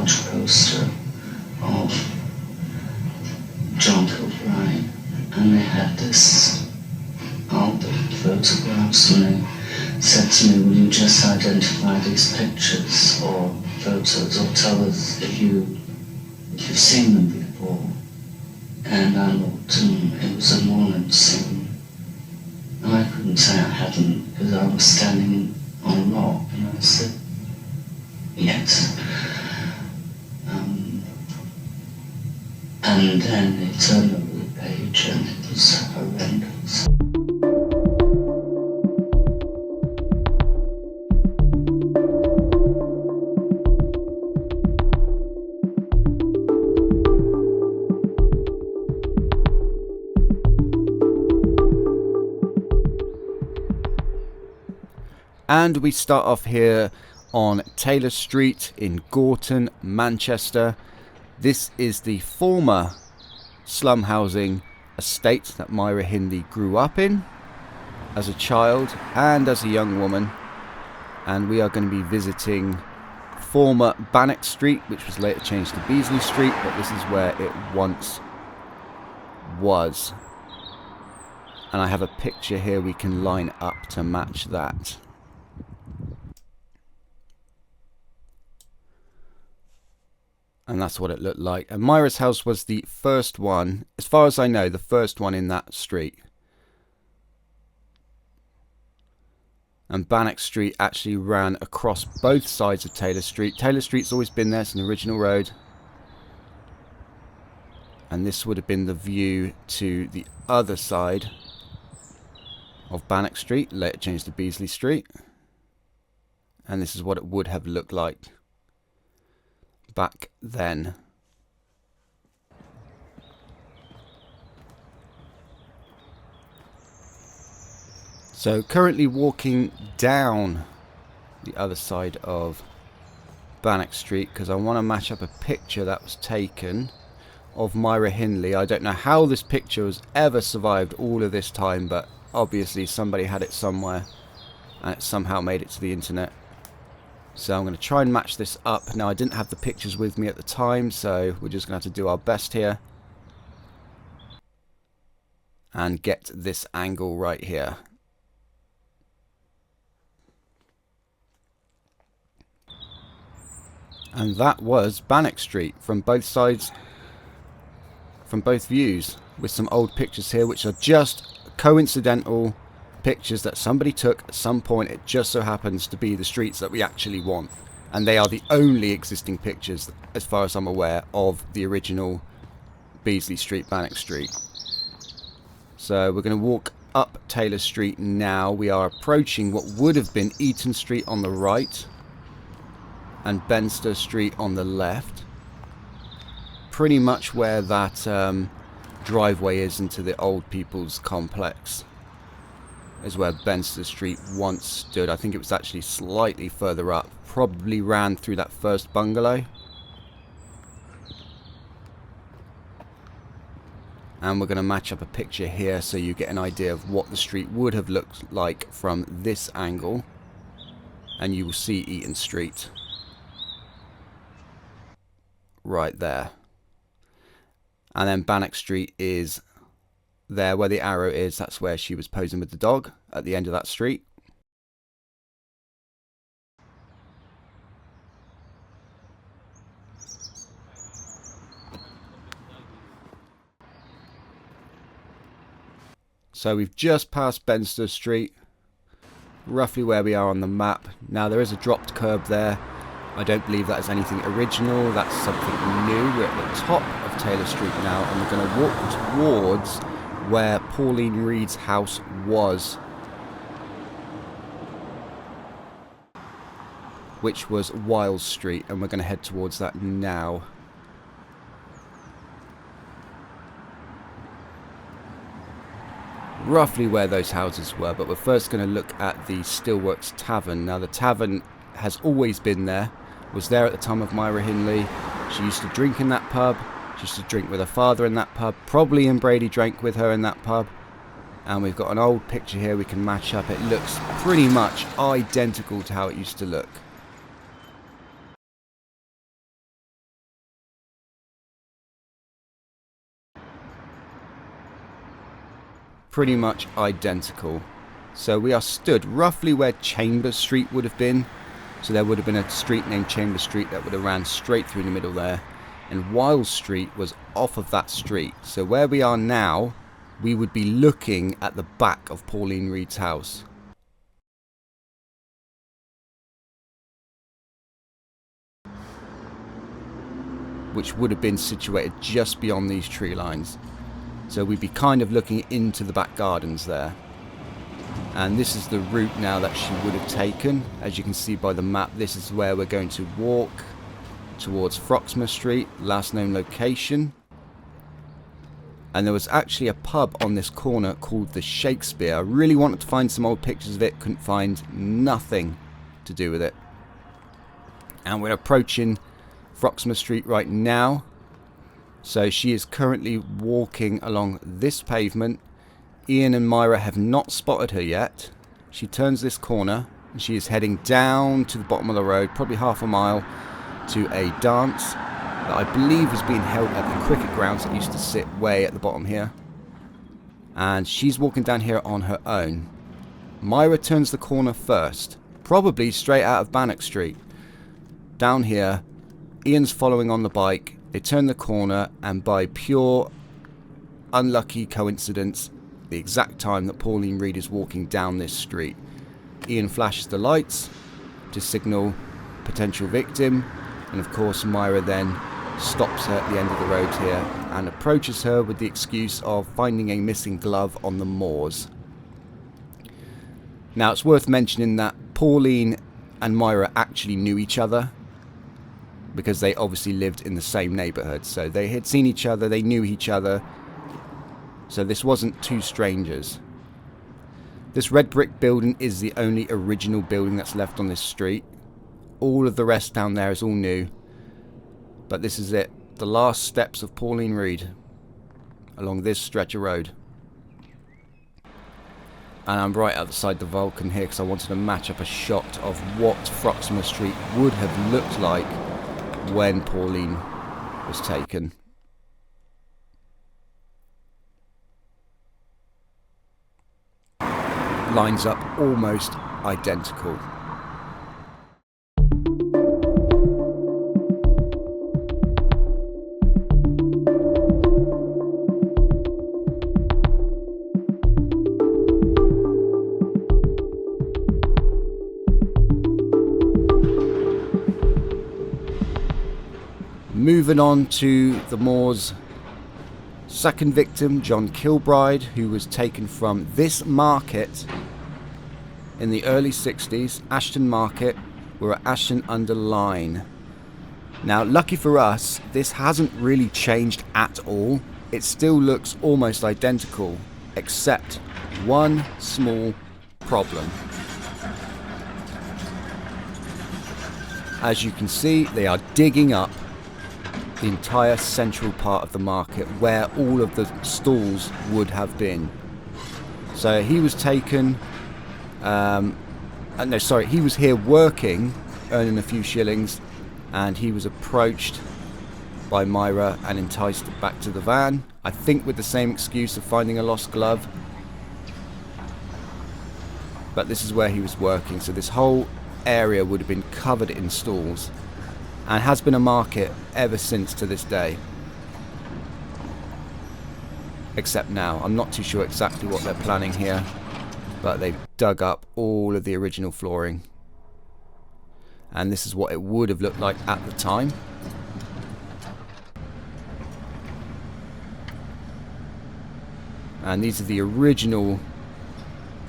large poster of John Kilbride, and they had this album of photographs, and they said to me, will you just identify these pictures or photos, or tell us if you've seen them before? And I looked, and it was a moorland scene, and I couldn't say I hadn't, because I was standing on a rock, and I said yes. And then they turned over the page, and it was horrendous. And we start off here on Taylor Street in Gorton, Manchester. This is the former slum housing estate that Myra Hindley grew up in as a child and as a young woman. And we are going to be visiting former Bannock Street, which was later changed to Beasley Street, but this is where it once was. And I have a picture here we can line up to match that. And that's what it looked like. And Myra's house was the first one, as far as I know, the first one in that street. And Bannock Street actually ran across both sides of Taylor Street. Taylor Street's always been there, it's an original road. And this would have been the view to the other side of Bannock Street, later changed to Beasley Street. And this is what it would have looked like back then. So currently walking down the other side of Bannock Street because I want to match up a picture that was taken of Myra Hindley. I don't know how this picture has ever survived all of this time, but obviously somebody had it somewhere and it somehow made it to the internet. So I'm going to try and match this up. Now, I didn't have the pictures with me at the time, so we're just going to have to do our best here and get this angle right here. And that was Bannock Street from both sides, from both views, with some old pictures here which are just coincidental pictures that somebody took at some point. It just so happens to be the streets that we actually want, and they are the only existing pictures, as far as I'm aware, of the original Beasley Street, Bannock Street. So we're going to walk up Taylor Street now. We are approaching what would have been Eaton Street on the right and Benster Street on the left, pretty much where that driveway is into the old people's complex is where Benster Street once stood. I think it was actually slightly further up, probably ran through that first bungalow. And we're going to match up a picture here so you get an idea of what the street would have looked like from this angle, and you will see Eaton Street right there. And then Bannock Street is there where the arrow is. That's where she was posing with the dog at the end of that street. So we've just passed Benster Street, roughly where we are on the map. Now there is a dropped curb there. I don't believe that is anything original, that's something new. We're at the top of Taylor Street now, and we're going to walk towards where Pauline Reed's house was, which was Wiles Street, and we're going to head towards that now. Roughly where those houses were, but we're first going to look at the Steelworks Tavern. Now the tavern has always been there, was there at the time of Myra Hindley. She used to drink in that pub. She used to drink with her father in that pub. Probably and Brady drank with her in that pub. And we've got an old picture here we can match up. It looks pretty much identical to how it used to look. pretty much identical. So we are stood roughly where Chambers Street would have been. So there would have been a street named Chambers Street that would have ran straight through the middle there. And Wiles Street was off of that street. So where we are now, we would be looking at the back of Pauline Reed's house. Which would have been situated just beyond these tree lines. So we'd be kind of looking into the back gardens there. And this is the route now that she would have taken. As you can see by the map, this is where we're going to walk towards Froxmore Street, last known location. And there was actually a pub on this corner called the Shakespeare. I really wanted to find some old pictures of it, couldn't find nothing to do with it. And we're approaching Froxmore Street right now. So she is currently walking along this pavement. Ian and Myra have not spotted her yet. She turns this corner and she is heading down to the bottom of the road, probably half a mile, to a dance that I believe was being held at the cricket grounds that used to sit way at the bottom here. And she's walking down here on her own. Myra turns the corner first, probably straight out of Bannock Street. Down here, Ian's following on the bike. They turn the corner, and by pure unlucky coincidence, the exact time that Pauline Reed is walking down this street, Ian flashes the lights to signal potential victim. And of course Myra then stops her at the end of the road here and approaches her with the excuse of finding a missing glove on the moors. Now it's worth mentioning that Pauline and Myra actually knew each other, because they obviously lived in the same neighbourhood. So they had seen each other, they knew each other. So this wasn't two strangers. This red brick building is the only original building that's left on this street. All of the rest down there is all new. But this is it. The last steps of Pauline Reed along this stretch of road. And I'm right outside the Vulcan here because I wanted to match up a shot of what Froxmore Street would have looked like when Pauline was taken. Lines up almost identical. Moving on to the moor's second victim, John Kilbride, who was taken from this market in the early 60s, Ashton Market. We're at Ashton under Line. Now, lucky for us, this hasn't really changed at all. It still looks almost identical, except one small problem. As you can see, they are digging up the entire central part of the market where all of the stalls would have been. So he was taken, he was here working, earning a few shillings, and he was approached by Myra and enticed back to the van, I think with the same excuse of finding a lost glove. But this is where he was working, so this whole area would have been covered in stalls, and has been a market ever since to this day. Except now, I'm not too sure exactly what they're planning here, but they've dug up all of the original flooring. And this is what it would have looked like at the time. And these are the original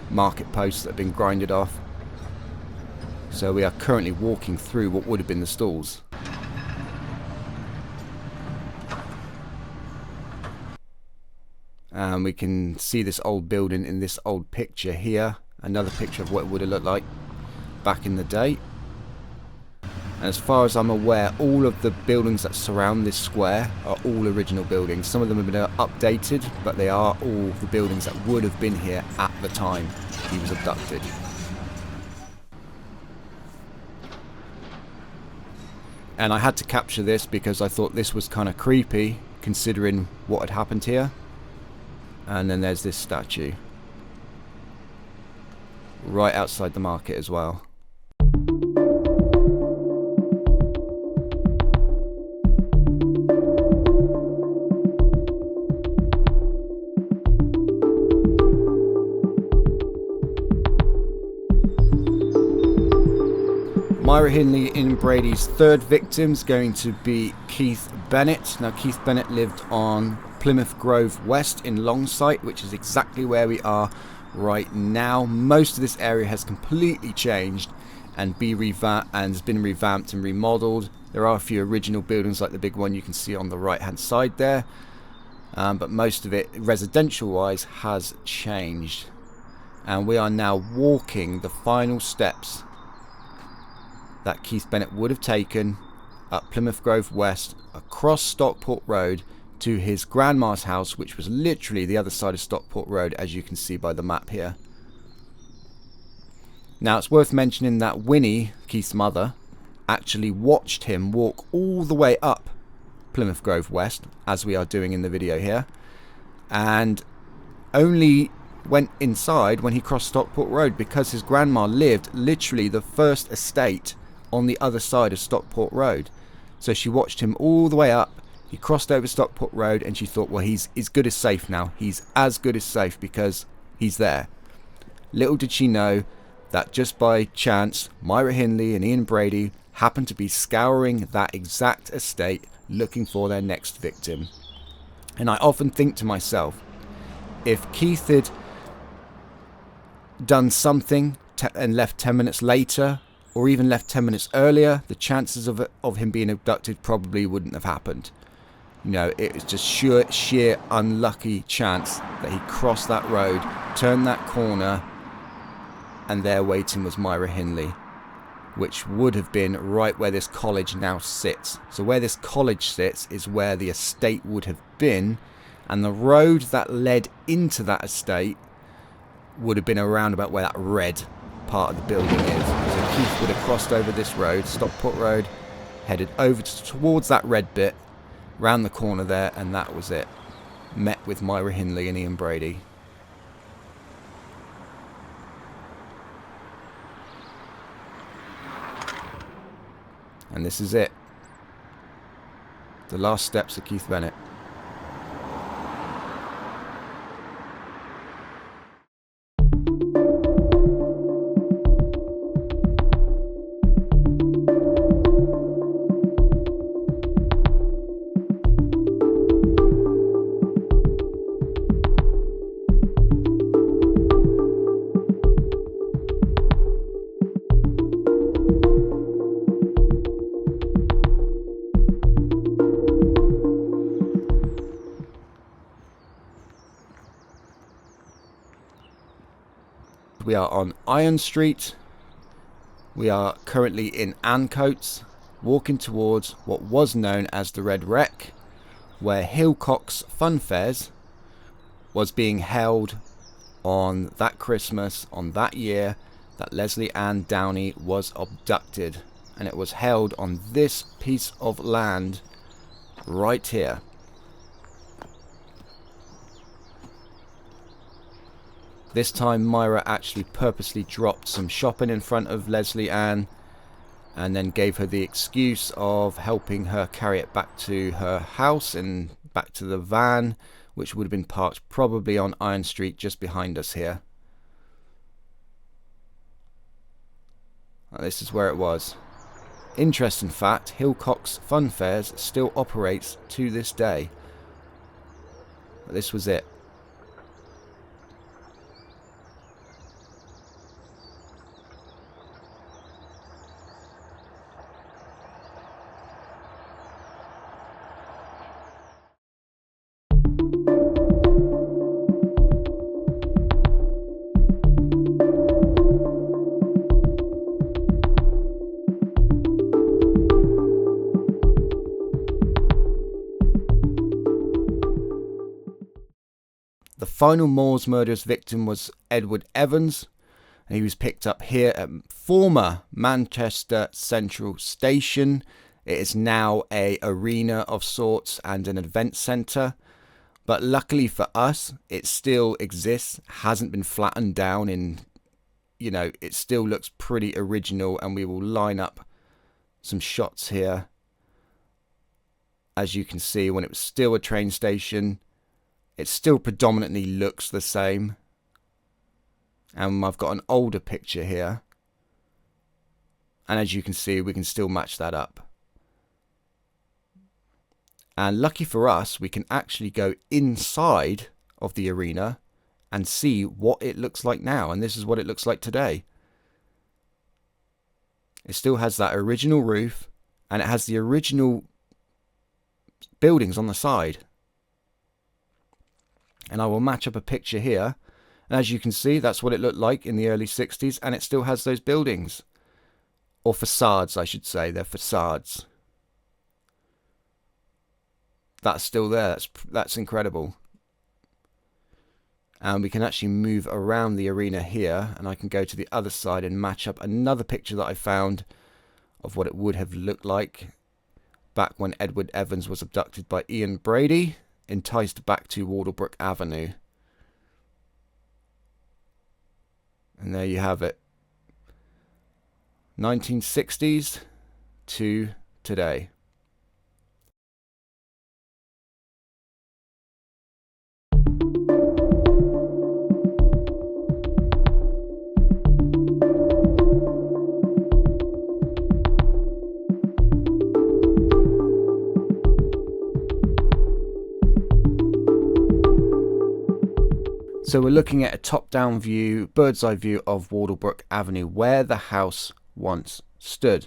market posts that have been grinded off. So we are currently walking through what would have been the stalls. And we can see this old building in this old picture here. Another picture of what it would have looked like back in the day. And as far as I'm aware, all of the buildings that surround this square are all original buildings. Some of them have been updated, but they are all the buildings that would have been here at the time he was abducted. And I had to capture this because I thought this was kind of creepy, considering what had happened here. And then there's this statue right outside the market as well. Myra Hindley in Brady's third victim is going to be Keith Bennett. Now, Keith Bennett lived on Plymouth Grove West in Longsight, which is exactly where we are right now. Most of this area has completely changed and has been revamped and remodeled. There are a few original buildings like the big one you can see on the right hand side there, but most of it residential wise has changed. And we are now walking the final steps that Keith Bennett would have taken up Plymouth Grove West across Stockport Road to his grandma's house, which was literally the other side of Stockport Road, as you can see by the map here. Now, it's worth mentioning that Winnie, Keith's mother, actually watched him walk all the way up Plymouth Grove West, as we are doing in the video here, and only went inside when he crossed Stockport Road, because his grandma lived literally the first estate on the other side of Stockport Road. So she watched him all the way up. He crossed over Stockport Road and she thought, well, he's as good as safe now. He's as good as safe because he's there. Little did she know that just by chance, Myra Hindley and Ian Brady happened to be scouring that exact estate looking for their next victim. And I often think to myself, if Keith had done something and left 10 minutes later, or even left 10 minutes earlier, the chances of him being abducted probably wouldn't have happened. You know, it was just sheer unlucky chance that he crossed that road, turned that corner, and there waiting was Myra Hindley, which would have been right where this college now sits. So where this college sits is where the estate would have been, and the road that led into that estate would have been around about where that red part of the building is. So Keith would have crossed over this road, Stockport Road, headed over towards that red bit, round the corner there, and that was it. Met with Myra Hindley and Ian Brady. And this is it. The last steps of Keith Bennett. We are on Iron Street. We are currently in Ancoats, walking towards what was known as the Red Wreck, where Hillcock's Fun Fairs was being held on that Christmas, on that year that Leslie Ann Downey was abducted. And it was held on this piece of land right here. This time Myra actually purposely dropped some shopping in front of Leslie Ann and then gave her the excuse of helping her carry it back to her house and back to the van, which would have been parked probably on Iron Street just behind us here. This is where it was. Interesting fact, Hillcock's Fun Fairs still operates to this day. But this was it. The final Moors murder's victim was Edward Evans, and he was picked up here at former Manchester Central Station. It is now a arena of sorts and an event centre, But luckily for us, it still exists, hasn't been flattened down in, you know, it still looks pretty original, and we will line up some shots here. As you can see, when it was still a train station, it still predominantly looks the same. And I've got an older picture here. And as you can see, we can still match that up. And lucky for us, we can actually go inside of the arena and see what it looks like now. And this is what it looks like today. It still has that original roof, and it has the original buildings on the side. And I will match up a picture here. And as you can see, that's what it looked like in the early 60s, and it still has those buildings. Or facades, I should say. They're facades. That's still there. That's incredible. And we can actually move around the arena here, and I can go to the other side and match up another picture that I found of what it would have looked like back when Edward Evans was abducted by Ian Brady, enticed back to Wardlebrook Avenue. And there you have it. 1960s to today. So we're looking at a top-down view, bird's eye view of Wardlebrook Avenue, where the house once stood.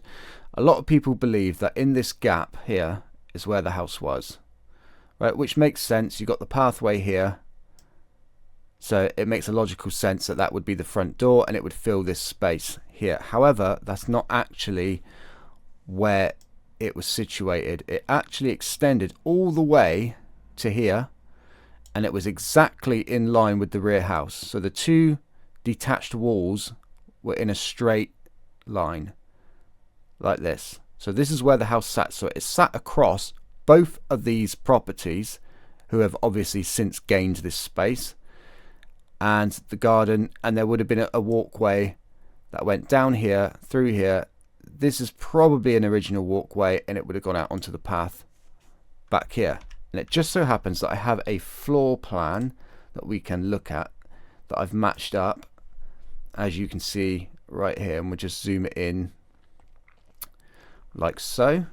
A lot of people believe that in this gap here is where the house was, right? Which makes sense. You've got the pathway here, so it makes a logical sense that that would be the front door, and it would fill this space here. However, that's not actually where it was situated. It actually extended all the way to here, and it was exactly in line with the rear house. So the two detached walls were in a straight line like this. So this is where the house sat. So it sat across both of these properties, who have obviously since gained this space, and the garden, and there would have been a walkway that went down here, through here. This is probably an original walkway, and it would have gone out onto the path back here. And it just so happens that I have a floor plan that we can look at that I've matched up, as you can see right here, and we'll just zoom it in like so.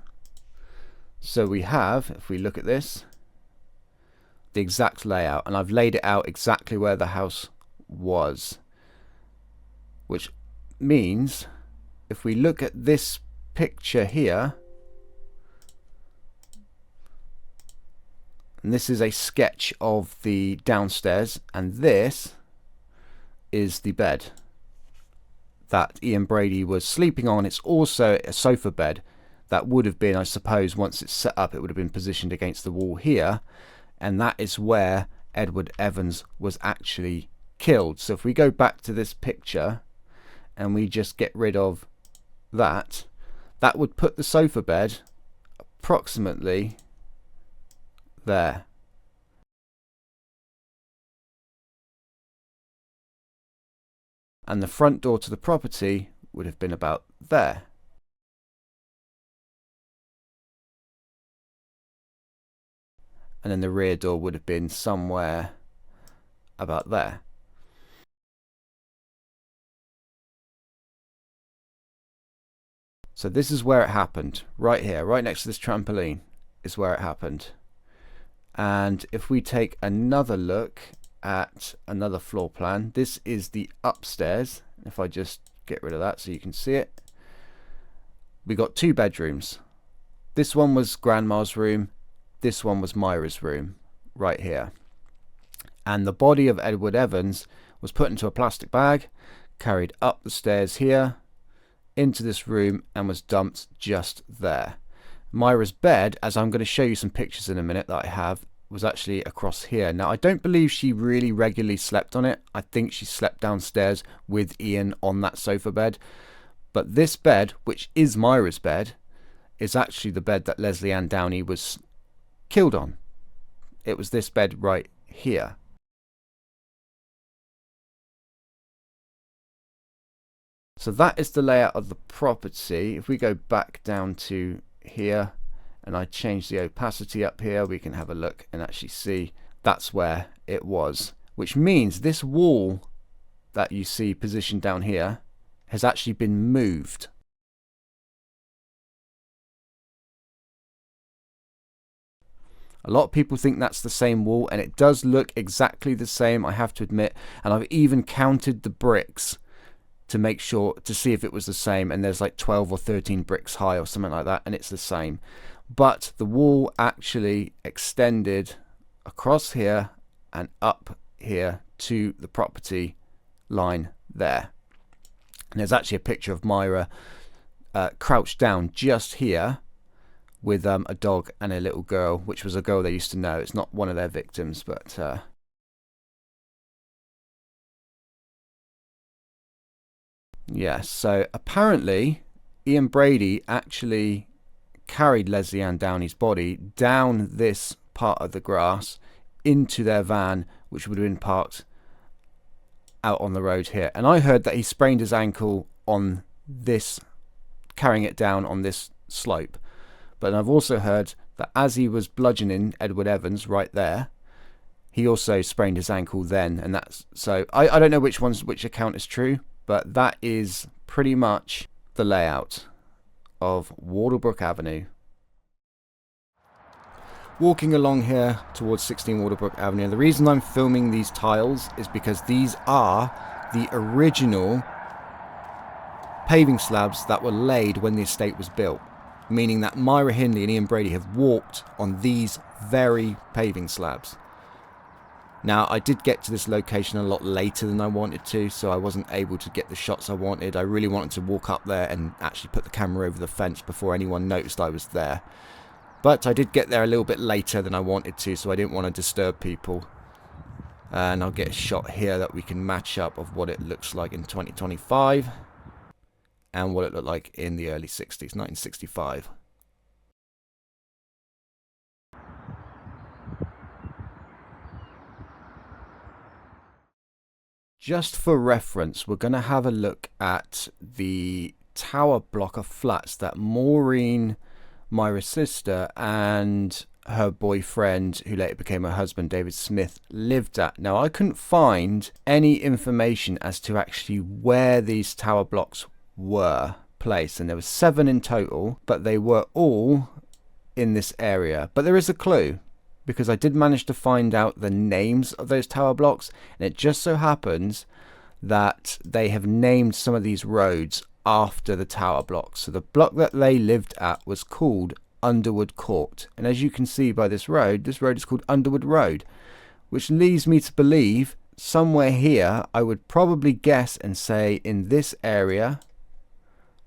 So we have, if we look at this, the exact layout, and I've laid it out exactly where the house was, which means if we look at this picture here, and this is a sketch of the downstairs, and this is the bed that Ian Brady was sleeping on. It's also a sofa bed that would have been, I suppose, once it's set up, it would have been positioned against the wall here, and that is where Edward Evans was actually killed. So if we go back to this picture and we just get rid of that, that would put the sofa bed approximately there. And the front door to the property would have been about there. And then the rear door would have been somewhere about there. So this is where it happened, right here, right next to this trampoline is where it happened. And if we take another look at another floor plan, this is the upstairs. If I just get rid of that so you can see it, we got two bedrooms. This one was Grandma's room, this one was Myra's room, right here. And the body of Edward Evans was put into a plastic bag, carried up the stairs here into this room, and was dumped just there. Myra's bed, as I'm going to show you some pictures in a minute that I have, was actually across here. Now, I don't believe she really regularly slept on it. I think she slept downstairs with Ian on that sofa bed. But this bed, which is Myra's bed, is actually the bed that Leslie Ann Downey was killed on. it was this bed right here. So that is the layout of the property. If we go back down to here and I change the opacity up here, we can have a look and actually see that's where it was, which means this wall that you see positioned down here has actually been moved. A lot of people think that's the same wall, and it does look exactly the same, I have to admit, and I've even counted the bricks to make sure, to see if it was the same, and there's like 12 or 13 bricks high or something like that, and it's the same. But the wall actually extended across here and up here to the property line there. And there's actually a picture of Myra crouched down just here with a dog and a little girl, which was a girl they used to know. It's not one of their victims, but yeah, so apparently Ian Brady actually carried Leslie Ann Downey's body down this part of the grass into their van, which would have been parked out on the road here. And I heard that he sprained his ankle on this, carrying it down on this slope. But I've also heard that as he was bludgeoning Edward Evans right there, he also sprained his ankle then. And that's, so I don't know which account is true, but that is pretty much the layout of Wardlebrook Avenue. Walking along here towards 16 Wardlebrook Avenue, the reason I'm filming these tiles is because these are the original paving slabs that were laid when the estate was built, meaning that Myra Hindley and Ian Brady have walked on these very paving slabs. Now, I did get to this location a lot later than I wanted to, so I wasn't able to get the shots I wanted. I really wanted to walk up there and actually put the camera over the fence before anyone noticed I was there. But I did get there a little bit later than I wanted to, so I didn't want to disturb people. And I'll get a shot here that we can match up of what it looks like in 2025 and what it looked like in the early 60s, 1965. Just for reference, we're going to have a look at the tower block of flats that Maureen, Myra's sister, and her boyfriend, who later became her husband, David Smith, lived at. Now, I couldn't find any information as to actually where these tower blocks were placed, and there were 7 in total, but they were all in this area. But there is a clue, because I did manage to find out the names of those tower blocks, and it just so happens that they have named some of these roads after the tower blocks. So the block that they lived at was called Underwood Court, and as you can see by this road is called Underwood Road, which leads me to believe somewhere here, I would probably guess and say in this area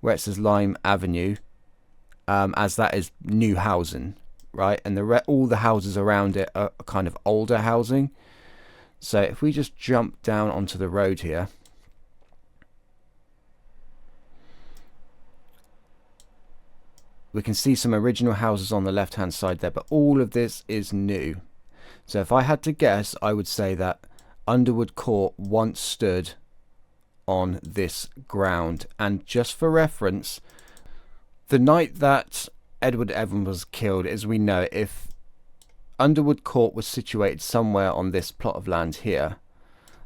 where it says Lime Avenue, as that is new housing, right? And all the houses around it are kind of older housing. So if we just jump down onto the road here, we can see some original houses on the left hand side there, but all of this is new. So if I had to guess, I would say that Underwood Court once stood on this ground. And just for reference, the night that Edward Evans was killed, as we know, if Underwood Court was situated somewhere on this plot of land here,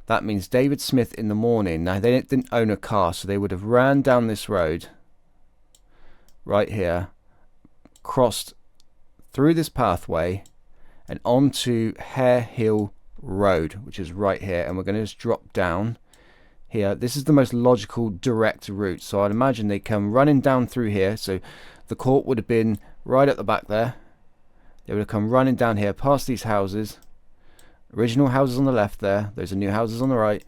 that means David Smith in the morning, now they didn't own a car, so they would have ran down this road right here, crossed through this pathway and onto Hare Hill Road, which is right here, and we're going to just drop down here. This is the most logical direct route, so I'd imagine they come running down through here. So the court would have been right at the back there. They would have come running down here past these houses, original houses on the left there, those are new houses on the right,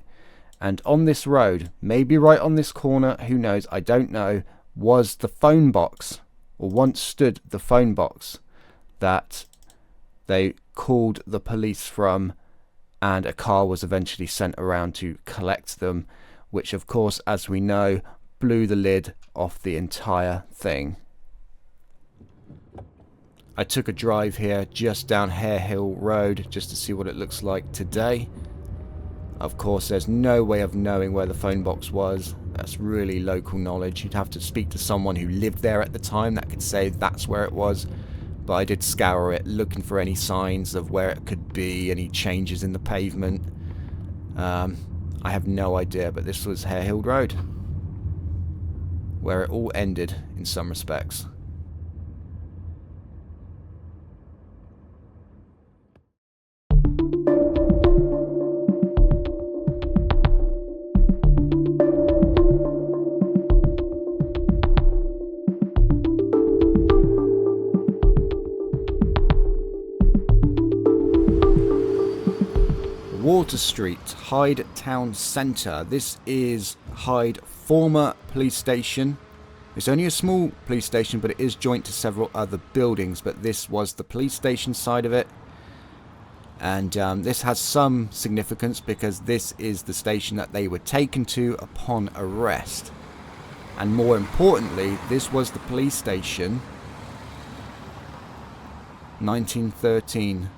and on this road, maybe right on this corner, who knows, I don't know, was the phone box, or once stood the phone box that they called the police from, and a car was eventually sent around to collect them, which of course, as we know, blew the lid off the entire thing. I took a drive here just down Hare Hill Road just to see what it looks like today. Of course, there's no way of knowing where the phone box was. That's really local knowledge. You'd have to speak to someone who lived there at the time that could say that's where it was. But I did scour it, looking for any signs of where it could be, any changes in the pavement. I have no idea, but this was Hare Hill Road, where it all ended in some respects. Water Street, Hyde Town Centre. This is Hyde former police station. It's only a small police station, but it is joined to several other buildings. But this was the police station side of it. And this has some significance because this is the station that they were taken to upon arrest. And more importantly, this was the police station 1913.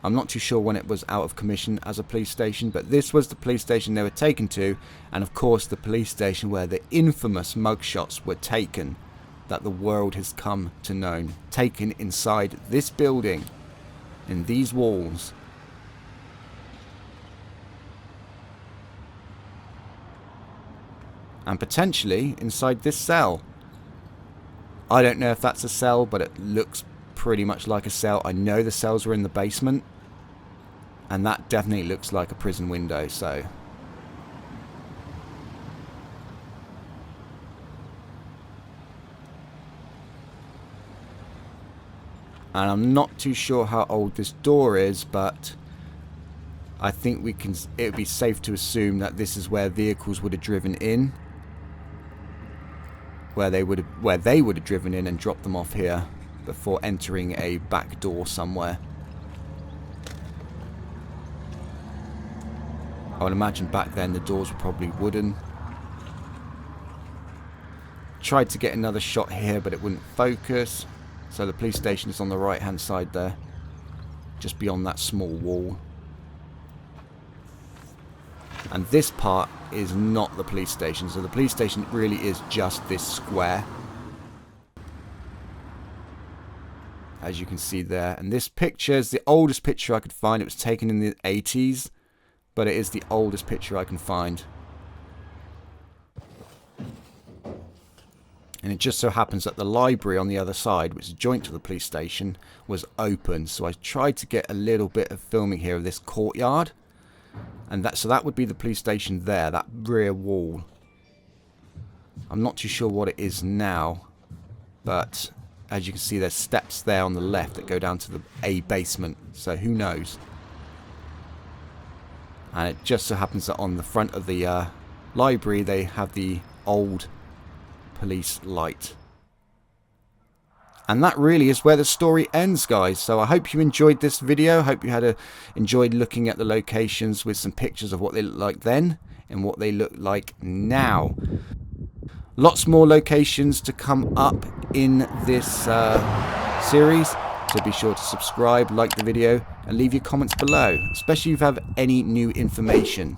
I'm not too sure when it was out of commission as a police station, but this was the police station they were taken to, and of course the police station where the infamous mugshots were taken that the world has come to know. Taken inside this building, in these walls. And potentially inside this cell. I don't know if that's a cell, but it looks pretty much like a cell. I know the cells were in the basement, and that definitely looks like a prison window. So and I'm not too sure how old this door is, but I think it would be safe to assume that this is where vehicles would have driven in, where they would have driven in and dropped them off here before entering a back door somewhere. I would imagine back then the doors were probably wooden. Tried to get another shot here, but it wouldn't focus. So the police station is on the right hand side there, just beyond that small wall. And this part is not the police station, so the police station really is just this square, as you can see there. And this picture is the oldest picture I could find. It was taken in the 80s, but it is the oldest picture I can find. And it just so happens that the library on the other side, which is joint to the police station, was open. So I tried to get a little bit of filming here of this courtyard. And so that would be the police station there, that rear wall. I'm not too sure what it is now, but as you can see, there's steps there on the left that go down to the A basement. So who knows? And it just so happens that on the front of the library, they have the old police light. And that really is where the story ends, guys. So I hope you enjoyed this video. Hope you enjoyed looking at the locations with some pictures of what they looked like then and what they look like now. Lots more locations to come up in this series. So be sure to subscribe, like the video, and leave your comments below, especially if you have any new information.